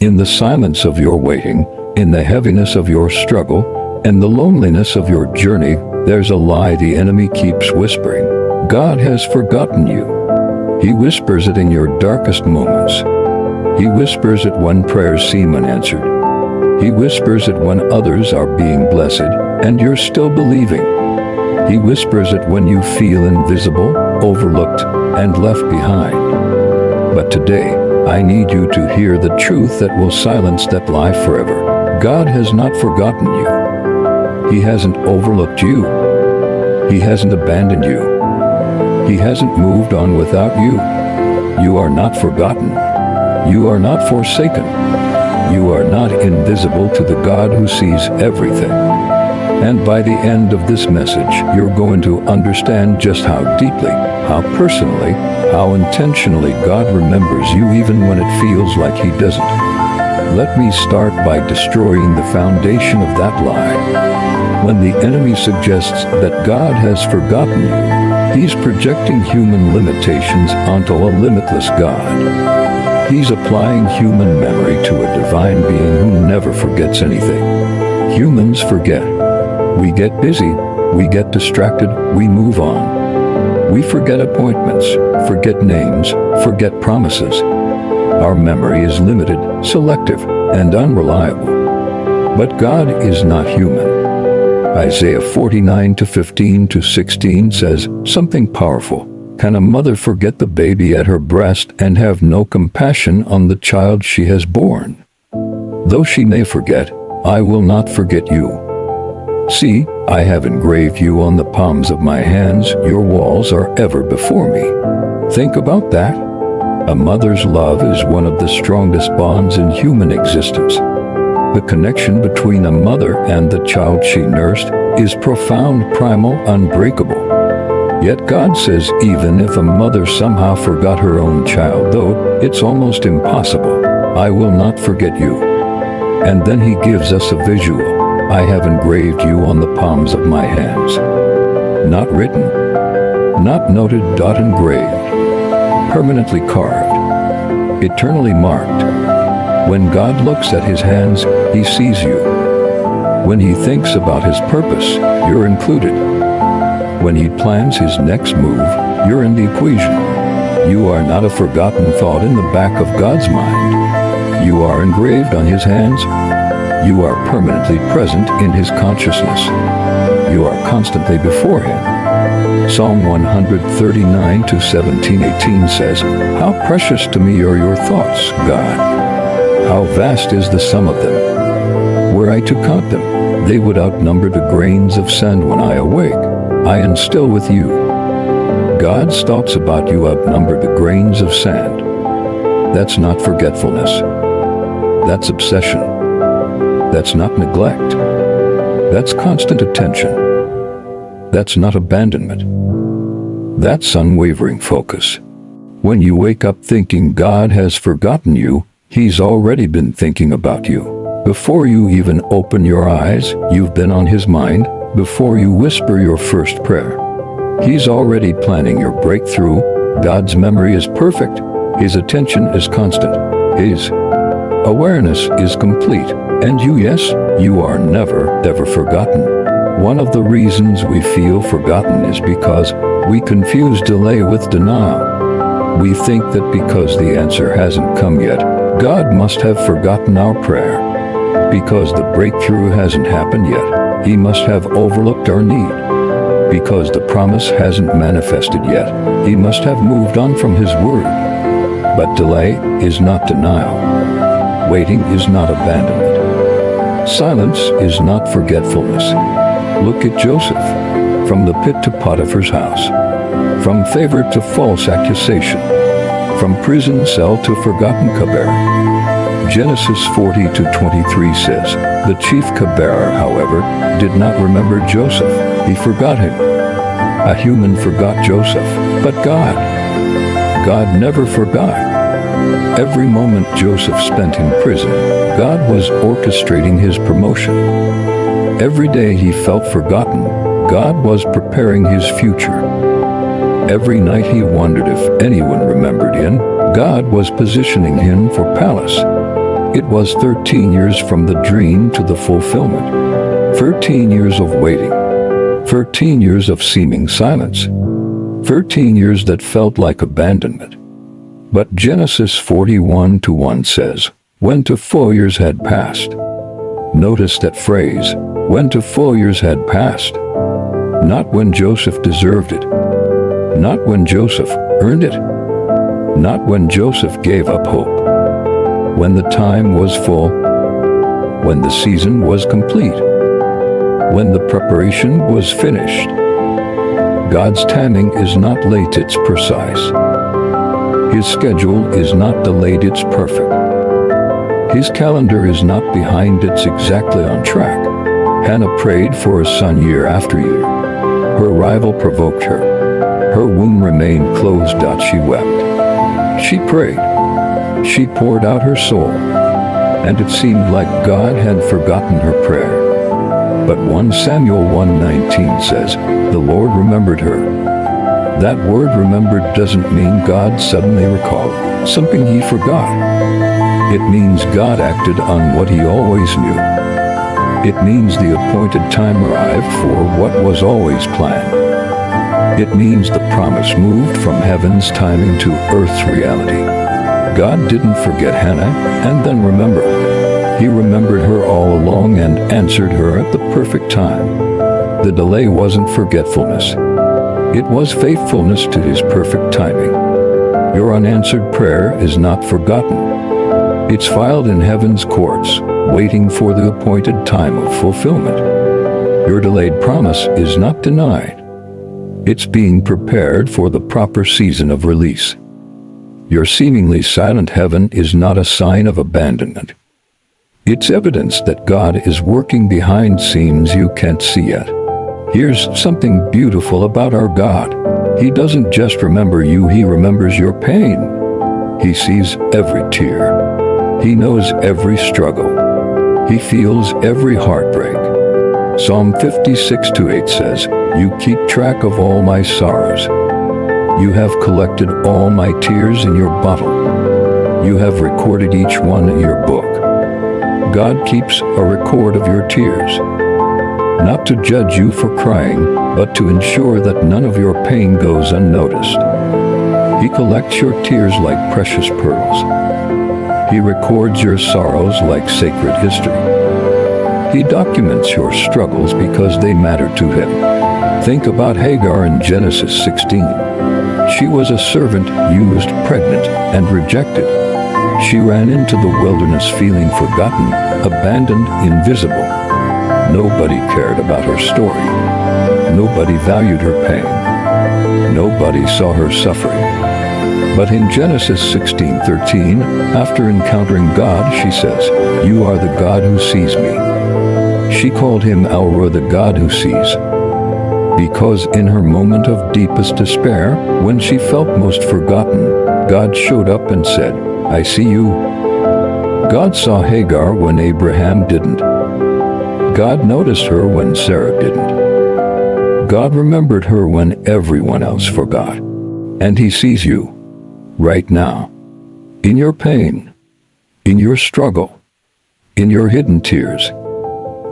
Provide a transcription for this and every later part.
In the silence of your waiting, in the heaviness of your struggle, and the loneliness of your journey, there's a lie the enemy keeps whispering. God has forgotten you. He whispers it in your darkest moments. He whispers it when prayers seem unanswered. He whispers it when others are being blessed and you're still believing. He whispers it when you feel invisible, overlooked, and left behind. But today, I need you to hear the truth that will silence that lie forever. God has not forgotten you. He hasn't overlooked you. He hasn't abandoned you. He hasn't moved on without you. You are not forgotten. You are not forsaken. You are not invisible to the God who sees everything. And by the end of this message, you're going to understand just how deeply, how personally, how intentionally God remembers you even when it feels like He doesn't. Let me start by destroying the foundation of that lie. When the enemy suggests that God has forgotten you, he's projecting human limitations onto a limitless God. He's applying human memory to a divine being who never forgets anything. Humans forget. We get busy, we get distracted, we move on. We forget appointments, forget names, forget promises. Our memory is limited, selective, and unreliable. But God is not human. Isaiah 49:15-16 says something powerful. Can a mother forget the baby at her breast and have no compassion on the child she has borne? Though she may forget, I will not forget you. See, I have engraved you on the palms of my hands. Your walls are ever before me. Think about that. A mother's love is one of the strongest bonds in human existence. The connection between a mother and the child she nursed is profound, primal, unbreakable. Yet God says even if a mother somehow forgot her own child, though it's almost impossible, I will not forget you. And then He gives us a visual. I have engraved you on the palms of my hands. Not written, not noted, engraved, permanently carved, eternally marked. When God looks at His hands, He sees you. When He thinks about His purpose, you're included. When He plans His next move, you're in the equation. You are not a forgotten thought in the back of God's mind. You are engraved on His hands. You are permanently present in His consciousness. You are constantly before Him. Psalm 139:17-18 says, How precious to me are your thoughts, God. How vast is the sum of them. Were I to count them, they would outnumber the grains of sand. When I awake, I am still with you. God's thoughts about you outnumber the grains of sand. That's not forgetfulness. That's obsession. That's not neglect. That's constant attention. That's not abandonment. That's unwavering focus. When you wake up thinking God has forgotten you, He's already been thinking about you. Before you even open your eyes, you've been on His mind. Before you whisper your first prayer, He's already planning your breakthrough. God's memory is perfect. His attention is constant. His awareness is complete. And you are never, ever forgotten. One of the reasons we feel forgotten is because we confuse delay with denial. We think that because the answer hasn't come yet, God must have forgotten our prayer. Because the breakthrough hasn't happened yet, He must have overlooked our need. Because the promise hasn't manifested yet, He must have moved on from His word. But delay is not denial. Waiting is not abandonment. Silence is not forgetfulness. Look at Joseph. From the pit to Potiphar's house. From favor to false accusation. From prison cell to forgotten cupbearer. Genesis 40:23 says, The chief cupbearer, however, did not remember Joseph. He forgot him. A human forgot Joseph, but God never forgot. Every moment Joseph spent in prison, God was orchestrating his promotion. Every day he felt forgotten, God was preparing his future. Every night he wondered if anyone remembered him, God was positioning him for palace. It was 13 years from the dream to the fulfillment. 13 years of waiting. 13 years of seeming silence. 13 years that felt like abandonment. But Genesis 41:1 says, when 2 full years had passed. Notice that phrase, when 2 full years had passed. Not when Joseph deserved it. Not when Joseph earned it. Not when Joseph gave up hope. When the time was full. When the season was complete. When the preparation was finished. God's timing is not late, it's precise. His schedule is not delayed, it's perfect. His calendar is not behind, it's exactly on track. Hannah prayed for a son year after year. Her rival provoked her. Her womb remained closed. She wept. She prayed. She poured out her soul. And it seemed like God had forgotten her prayer. But 1 Samuel 1:19 says, the Lord remembered her. That word remembered doesn't mean God suddenly recalled something he forgot. It means God acted on what he always knew. It means the appointed time arrived for what was always planned. It means the promise moved from heaven's timing to earth's reality. God didn't forget Hannah and then remember. He remembered her all along and answered her at the perfect time. The delay wasn't forgetfulness. It was faithfulness to his perfect timing. Your unanswered prayer is not forgotten. It's filed in heaven's courts, waiting for the appointed time of fulfillment. Your delayed promise is not denied. It's being prepared for the proper season of release. Your seemingly silent heaven is not a sign of abandonment. It's evidence that God is working behind scenes you can't see yet. Here's something beautiful about our God. He doesn't just remember you, he remembers your pain. He sees every tear. He knows every struggle. He feels every heartbreak. Psalm 56:8 says, you keep track of all my sorrows. You have collected all my tears in your bottle. You have recorded each one in your book. God keeps a record of your tears. Not to judge you for crying, but to ensure that none of your pain goes unnoticed. He collects your tears like precious pearls. He records your sorrows like sacred history. He documents your struggles because they matter to him. Think about Hagar in Genesis 16. She was a servant used, pregnant, and rejected. She ran into the wilderness feeling forgotten, abandoned, invisible. Nobody cared about her story. Nobody valued her pain. Nobody saw her suffering. But in Genesis 16:13, after encountering God, she says, you are the God who sees me. She called him Elroy, the God who sees. Because in her moment of deepest despair, when she felt most forgotten, God showed up and said, I see you. God saw Hagar when Abraham didn't. God noticed her when Sarah didn't. God remembered her when everyone else forgot. And he sees you, right now, in your pain, in your struggle, in your hidden tears,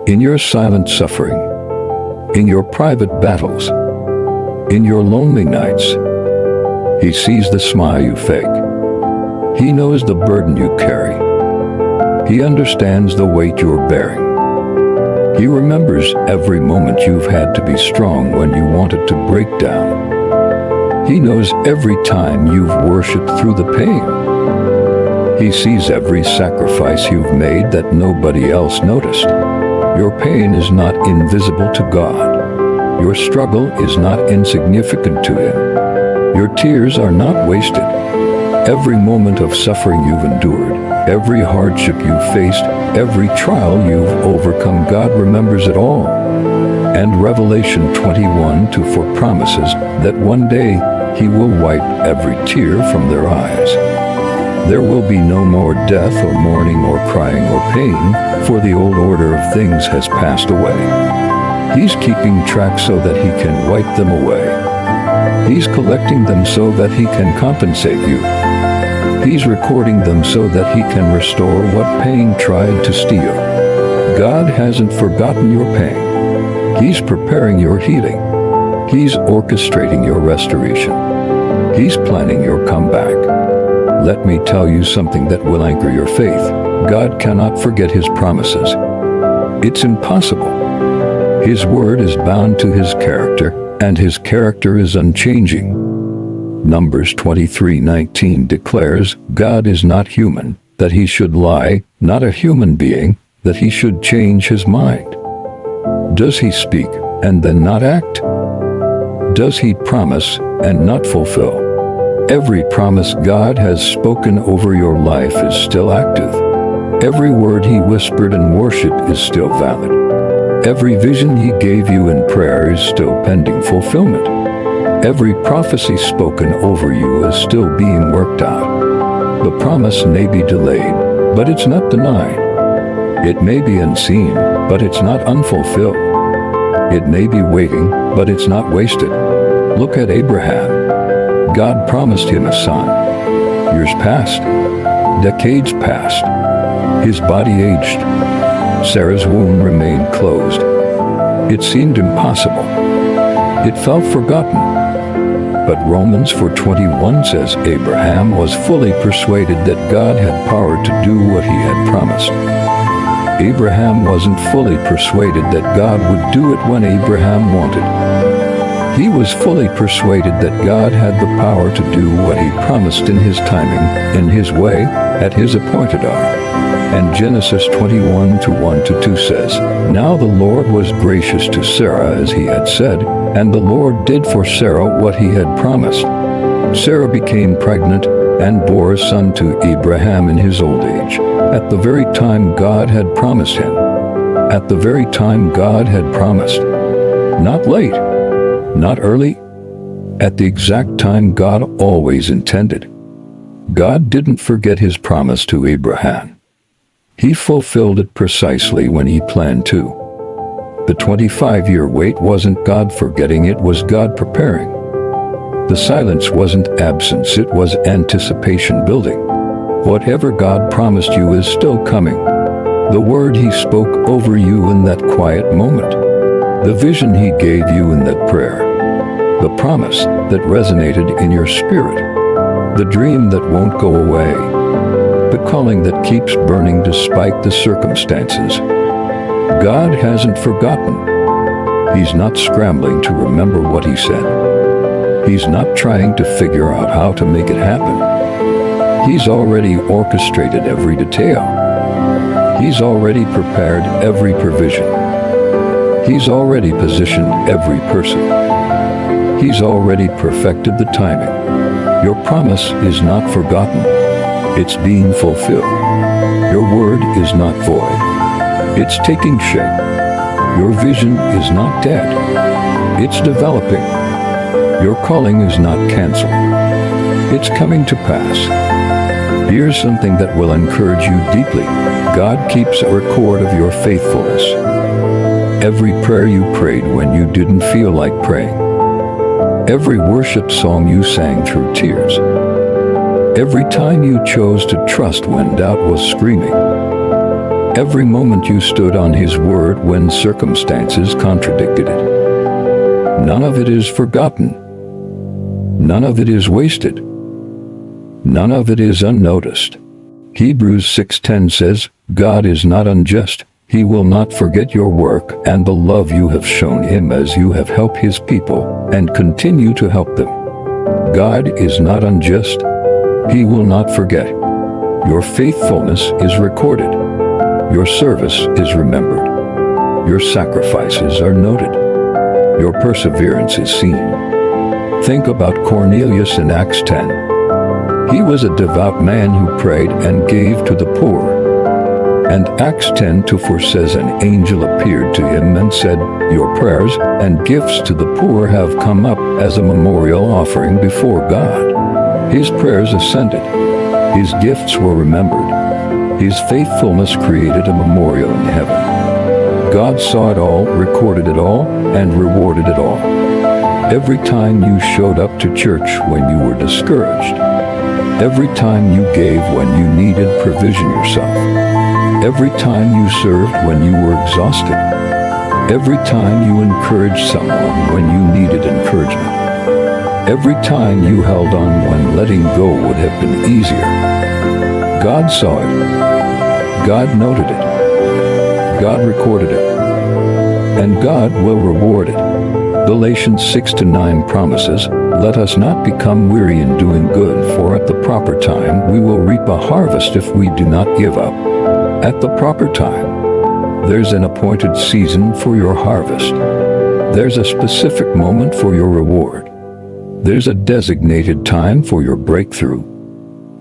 in your silent suffering, in your private battles, in your lonely nights. He sees the smile you fake. He knows the burden you carry. He understands the weight you're bearing. He remembers every moment you've had to be strong when you wanted to break down. He knows every time you've worshipped through the pain. He sees every sacrifice you've made that nobody else noticed. Your pain is not invisible to God. Your struggle is not insignificant to him. Your tears are not wasted. Every moment of suffering you've endured, every hardship you've faced, every trial you've overcome, God remembers it all. And Revelation 21:4 promises that one day he will wipe every tear from their eyes. There will be no more death or mourning or crying or pain, for the old order of things has passed away. He's keeping track so that he can wipe them away. He's collecting them so that he can compensate you. He's recording them so that he can restore what pain tried to steal. God hasn't forgotten your pain. He's preparing your healing. He's orchestrating your restoration. He's planning your comeback. Let me tell you something that will anchor your faith. God cannot forget his promises. It's impossible. His word is bound to his character, and his character is unchanging. Numbers 23:19 declares, God is not human, that he should lie, not a human being, that he should change his mind. Does he speak and then not act? Does he promise and not fulfill? Every promise God has spoken over your life is still active. Every word he whispered in worship is still valid. Every vision he gave you in prayer is still pending fulfillment. Every prophecy spoken over you is still being worked out. The promise may be delayed, but it's not denied. It may be unseen, but it's not unfulfilled. It may be waiting, but it's not wasted. Look at Abraham. God promised him a son. Years passed. Decades passed. His body aged. Sarah's womb remained closed. It seemed impossible. It felt forgotten. But Romans 4:21 says Abraham was fully persuaded that God had power to do what he had promised. Abraham wasn't fully persuaded that God would do it when Abraham wanted. He was fully persuaded that God had the power to do what he promised in his timing, in his way, at his appointed hour. And Genesis 21:1-2 says, Now the Lord was gracious to Sarah as he had said, and the Lord did for Sarah what he had promised. Sarah became pregnant and bore a son to Abraham in his old age, at the very time God had promised him. At the very time God had promised. Not late, not early, at the exact time God always intended. God didn't forget his promise to Abraham. He fulfilled it precisely when he planned to. The 25-year wait wasn't God forgetting, it was God preparing. The silence wasn't absence, it was anticipation building. Whatever God promised you is still coming. The word he spoke over you in that quiet moment. The vision he gave you in that prayer. The promise that resonated in your spirit. The dream that won't go away. The calling that keeps burning despite the circumstances. God hasn't forgotten. He's not scrambling to remember what he said. He's not trying to figure out how to make it happen. He's already orchestrated every detail. He's already prepared every provision. He's already positioned every person. He's already perfected the timing. Your promise is not forgotten. It's being fulfilled. Your word is not void. It's taking shape. Your vision is not dead. It's developing. Your calling is not canceled. It's coming to pass. Here's something that will encourage you deeply. God keeps a record of your faithfulness. Every prayer you prayed when you didn't feel like praying. Every worship song you sang through tears. Every time you chose to trust when doubt was screaming. Every moment you stood on his word when circumstances contradicted it. None of it is forgotten. None of it is wasted. None of it is unnoticed. Hebrews 6:10 says, God is not unjust. He will not forget your work and the love you have shown him as you have helped his people and continue to help them. God is not unjust. He will not forget. Your faithfulness is recorded. Your service is remembered. Your sacrifices are noted. Your perseverance is seen. Think about Cornelius in Acts 10. He was a devout man who prayed and gave to the poor. And Acts 10:4 says an angel appeared to him and said, Your prayers and gifts to the poor have come up as a memorial offering before God. His prayers ascended. His gifts were remembered. His faithfulness created a memorial in heaven. God saw it all, recorded it all, and rewarded it all. Every time you showed up to church when you were discouraged. Every time you gave when you needed provision yourself. Every time you served when you were exhausted. Every time you encouraged someone when you needed encouragement. Every time you held on when letting go would have been easier. God saw it. God noted it. God recorded it. And God will reward it. Galatians 6-9 promises, "Let us not become weary in doing good, for at the proper time we will reap a harvest if we do not give up." At the proper time. There's an appointed season for your harvest. There's a specific moment for your reward. There's a designated time for your breakthrough.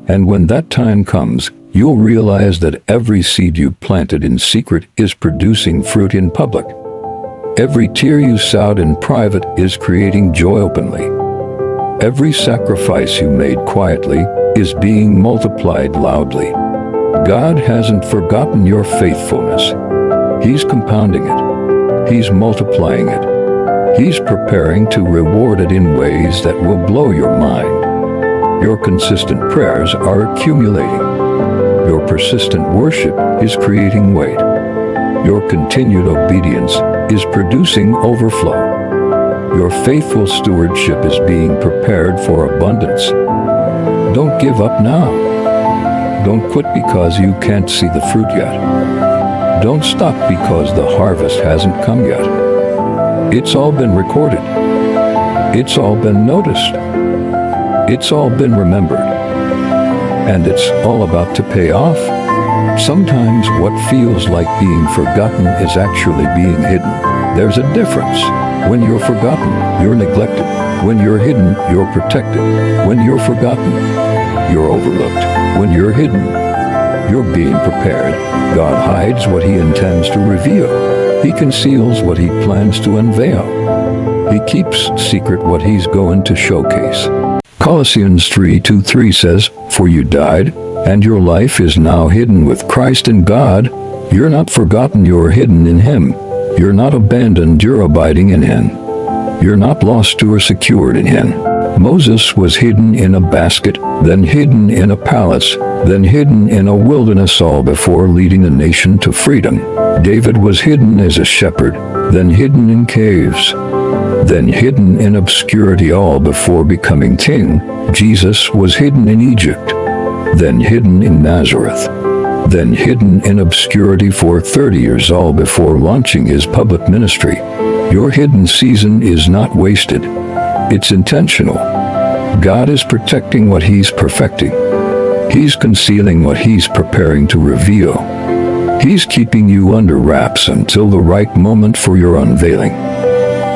And when that time comes, you'll realize that every seed you planted in secret is producing fruit in public. Every tear you sowed in private is creating joy openly. Every sacrifice you made quietly is being multiplied loudly. God hasn't forgotten your faithfulness. He's compounding it. He's multiplying it. He's preparing to reward it in ways that will blow your mind. Your consistent prayers are accumulating. Your persistent worship is creating weight. Your continued obedience is producing overflow. Your faithful stewardship is being prepared for abundance. Don't give up now. Don't quit because you can't see the fruit yet. Don't stop because the harvest hasn't come yet. It's all been recorded. It's all been noticed. It's all been remembered. And it's all about to pay off. Sometimes what feels like being forgotten is actually being hidden. There's a difference. When you're forgotten, you're neglected. When you're hidden, you're protected. When you're forgotten, you're overlooked. When you're hidden, you're being prepared. God hides what he intends to reveal. He conceals what he plans to unveil. He keeps secret what he's going to showcase. Colossians 3:2-3 says, "For you died, and your life is now hidden with Christ in God." You're not forgotten, you're hidden in him. You're not abandoned, you're abiding in him. You're not lost, you're secured in him. Moses was hidden in a basket, then hidden in a palace, then hidden in a wilderness, all before leading a nation to freedom. David was hidden as a shepherd, then hidden in caves, then hidden in obscurity, all before becoming king. Jesus was hidden in Egypt, then hidden in Nazareth, then hidden in obscurity for 30 years, all before launching his public ministry. Your hidden season is not wasted. It's intentional. God is protecting what he's perfecting. He's concealing what he's preparing to reveal. He's keeping you under wraps until the right moment for your unveiling.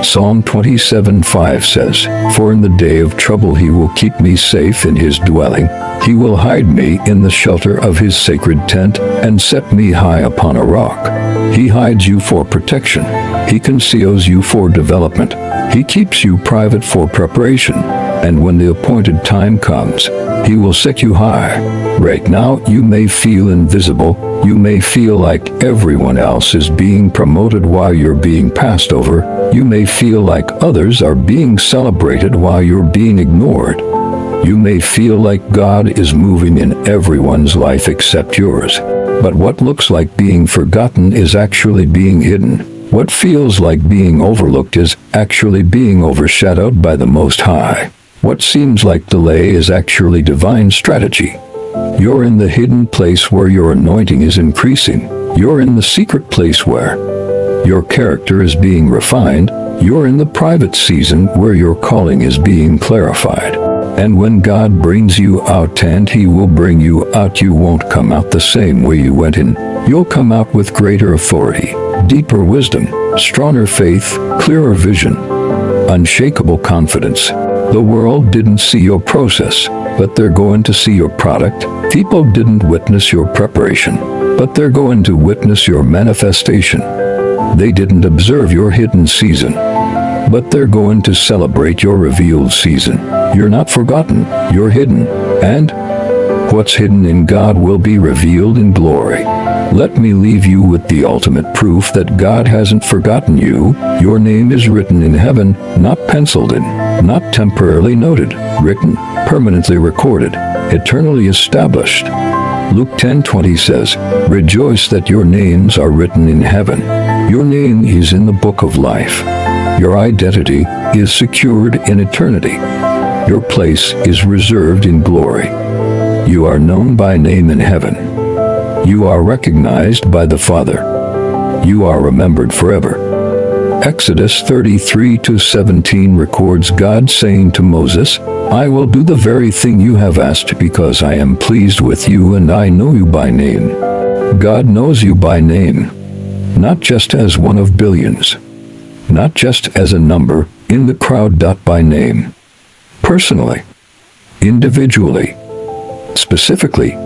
Psalm 27:5 says, "For in the day of trouble he will keep me safe in his dwelling. He will hide me in the shelter of his sacred tent and set me high upon a rock." He hides you for protection. He conceals you for development. He keeps you private for preparation. And when the appointed time comes, he will set you high. Right now, you may feel invisible. You may feel like everyone else is being promoted while you're being passed over. You may feel like others are being celebrated while you're being ignored. You may feel like God is moving in everyone's life except yours. But what looks like being forgotten is actually being hidden. What feels like being overlooked is actually being overshadowed by the Most High. What seems like delay is actually divine strategy. You're in the hidden place where your anointing is increasing. You're in the secret place where your character is being refined. You're in the private season where your calling is being clarified. And when God brings you out, and he will bring you out, you won't come out the same way you went in. You'll come out with greater authority, deeper wisdom, stronger faith, clearer vision, unshakable confidence. The world didn't see your process, but they're going to see your product. People didn't witness your preparation, but they're going to witness your manifestation. They didn't observe your hidden season, but they're going to celebrate your revealed season. You're not forgotten, you're hidden, and what's hidden in God will be revealed in glory. Let me leave you with the ultimate proof that God hasn't forgotten you. Your name is written in heaven, not penciled in. not temporarily noted, written, permanently recorded, eternally established. Luke 10:20 says, "Rejoice that your names are written in heaven." Your name is in the book of life. Your identity is secured in eternity. Your place is reserved in glory. You are known by name in heaven. You are recognized by the Father. You are remembered forever. Exodus 33:17 records God saying to Moses, "I will do the very thing you have asked because I am pleased with you and I know you by name." God knows you by name, not just as one of billions, not just as a number in the crowd, by name, personally, individually, specifically.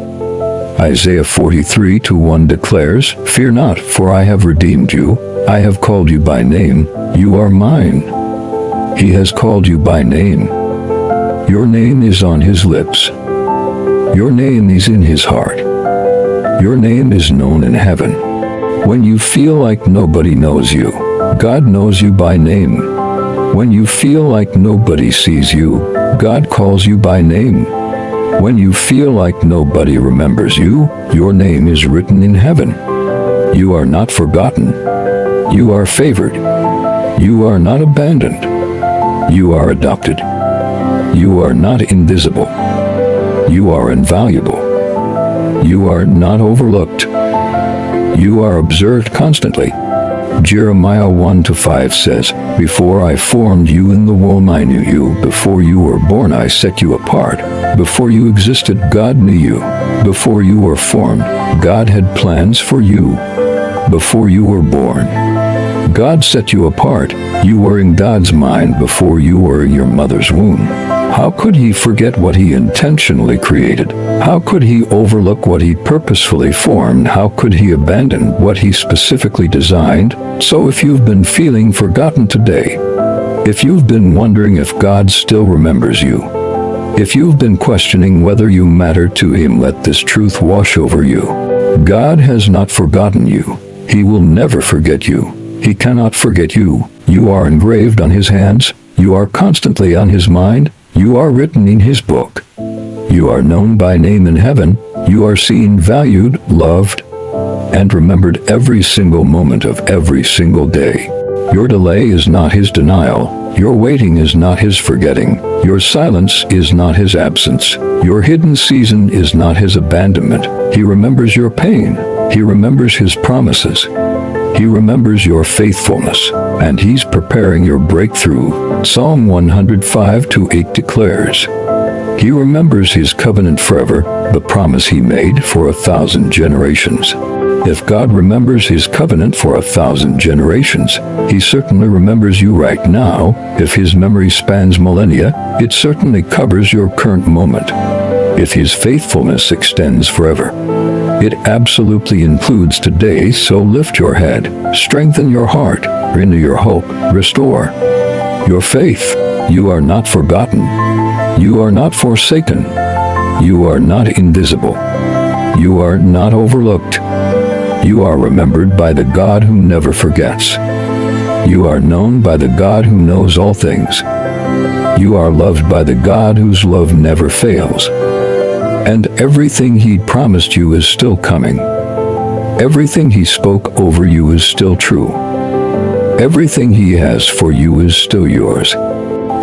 Isaiah 43:1 declares, "Fear not, for I have redeemed you. I have called you by name. You are mine." He has called you by name. Your name is on his lips. Your name is in his heart. Your name is known in heaven. When you feel like nobody knows you, God knows you by name. When you feel like nobody sees you, God calls you by name. When you feel like nobody remembers you, your name is written in heaven. You are not forgotten. You are favored. You are not abandoned. You are adopted. You are not invisible. You are invaluable. You are not overlooked. You are observed constantly. Jeremiah 1-5 says, "Before I formed you in the womb I knew you. Before you were born I set you apart. Before you existed God knew you. Before you were formed, God had plans for you. Before you were born, God set you apart. You were in God's mind before you were in your mother's womb." How could he forget what he intentionally created? How could he overlook what he purposefully formed? How could he abandon what he specifically designed? So if you've been feeling forgotten today, if you've been wondering if God still remembers you, if you've been questioning whether you matter to him, let this truth wash over you. God has not forgotten you. He will never forget you. He cannot forget you. You are engraved on his hands. You are constantly on his mind. You are written in his book. You are known by name in heaven. You are seen, valued, loved, and remembered every single moment of every single day. Your delay is not his denial. Your waiting is not his forgetting. Your silence is not his absence. Your hidden season is not his abandonment. He remembers your pain. He remembers his promises. He remembers your faithfulness, and he's preparing your breakthrough. Psalm 105:8 declares, "He remembers his covenant forever, the promise he made for 1,000 generations." If God remembers his covenant for 1,000 generations, he certainly remembers you right now. If his memory spans millennia, it certainly covers your current moment. If his faithfulness extends forever, it absolutely includes today. So lift your head, strengthen your heart, renew your hope, restore your faith. You are not forgotten. You are not forsaken. You are not invisible. You are not overlooked. You are remembered by the God who never forgets. You are known by the God who knows all things. You are loved by the God whose love never fails. And everything he promised you is still coming. Everything he spoke over you is still true. Everything he has for you is still yours.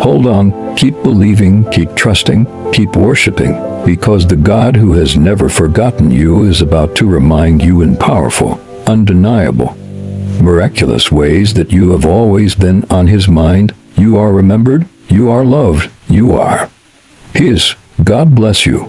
Hold on, keep believing, keep trusting, keep worshiping, because the God who has never forgotten you is about to remind you in powerful, undeniable, miraculous ways that you have always been on his mind. You are remembered, you are loved, you are his. God bless you.